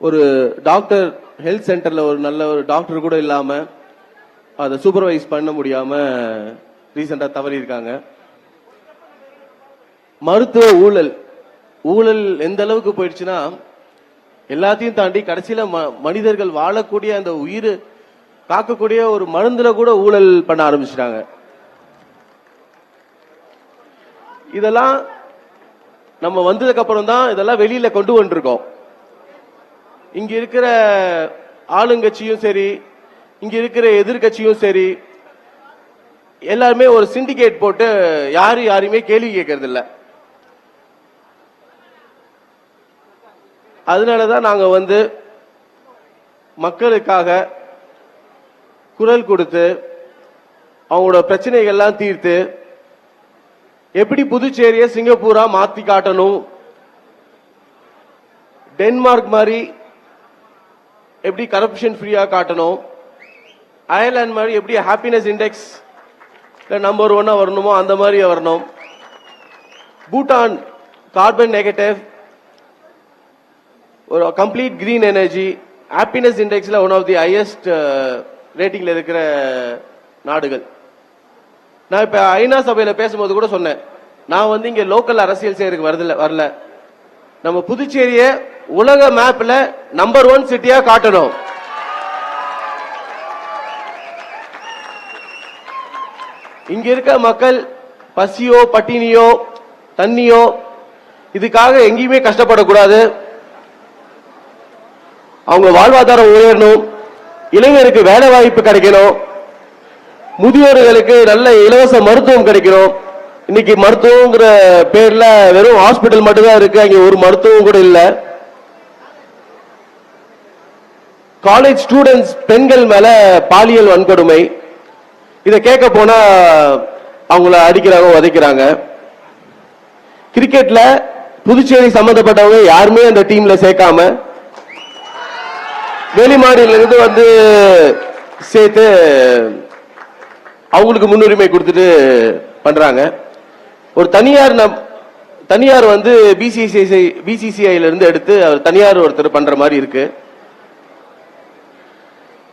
ஒரு doctor health சென்டர்ல ஒரு நல்ல ஒரு டாக்டர் கூட இல்லாம அதை சூப்பர்வைஸ் பண்ண முடியாம ரீசெண்டா தவறி இருக்காங்க. மருத்துவ ஊழல் எந்த அளவுக்கு போயிடுச்சுன்னா எல்லாத்தையும் தாண்டி கடைசியில மனிதர்கள் வாழக்கூடிய அந்த உயிர் காக்கக்கூடிய ஒரு மருந்துல கூட ஊழல் பண்ண ஆரம்பிச்சிட்டாங்க. இதெல்லாம் நம்ம வந்ததுக்கு அப்புறம் தான் இதெல்லாம் வெளியில கொண்டு வந்துருக்கோம். இங்க இருக்கிற ஆளுங்கட்சியும் சரி, இங்க இருக்கிற எதிர்கட்சியும் சரி, எல்லாருமே ஒரு சிண்டிகேட் போட்டு யாரையுமே கேள்வி கேட்கறது இல்லை. அதனாலதான் நாங்க மக்களுக்காக குரல் கொடுத்து அவங்களோட பிரச்சனைகள்லாம் தீர்த்து எப்படி புதுச்சேரியை சிங்கப்பூரா மாத்தி காட்டணும், டென்மார்க் மாதிரி எப்படி கரப்ஷன் ஃப்ரீயா காட்டணும், அயர்லாந்து மாதிரி எப்படி ஹாப்பினஸ் இண்டெக்ஸ் நம்பர் 1 வரணுமோ அந்த மாதிரி வரணும், பூட்டான் கார்பன் நெகட்டிவ் ஒரு கம்ப்ளீட் கிரீன் எனர்ஜி ஹாப்பினஸ் இண்டெக்ஸ்ல ஒன் ஆஃப் தி ஹையஸ்ட் ரேட்டிங்ல இருக்கிற நாடுகள். நான் இப்ப ஐநா சபையில பேசும்போது கூட சொன்னேன், நான் இங்க லோக்கல் அரசியல் செய்யறதுக்கு வரல, நம்ம புதுச்சேரிய உலக மேப்ல நம்பர் 1 சிட்டியா காட்டணும். இங்க இருக்க மக்கள் பசியோ பட்டினியோ தண்ணியோ இதுக்காக எங்கேயுமே கஷ்டப்படக்கூடாது. அவங்க வாழ்வாதாரம் உயரணும், இளைஞருக்கு வேலை வாய்ப்பு கிடைக்கணும், முதியோர்களுக்கு நல்ல இலவச மருத்துவம் கிடைக்கணும். இன்னைக்கு மருத்துவங்கிற பேர்ல வெறும் ஹாஸ்பிட்டல் மட்டும்தான் இருக்கு, அங்க ஒரு மருத்துவம் கூட இல்ல. காலேஜ் ஸ்டூடெண்ட்ஸ் பெண்கள் மேல பாலியல் வன்கொடுமை, இதை கேட்க போனா அவங்கள அடிக்கிறாங்க உதைக்கிறாங்க. கிரிக்கெட்ல புதுச்சேரி சம்பந்தப்பட்டவங்க யாருமே அந்த டீம்ல சேர்க்காம வெளிமாநில இருந்து சேர்த்து அவங்களுக்கு முன்னுரிமை கொடுத்துட்டு பண்றாங்க. ஒரு தனியார் பிசிசிஐல இருந்து எடுத்து அவர் தனியார் ஒருத்தர் பண்ற மாதிரி இருக்கு.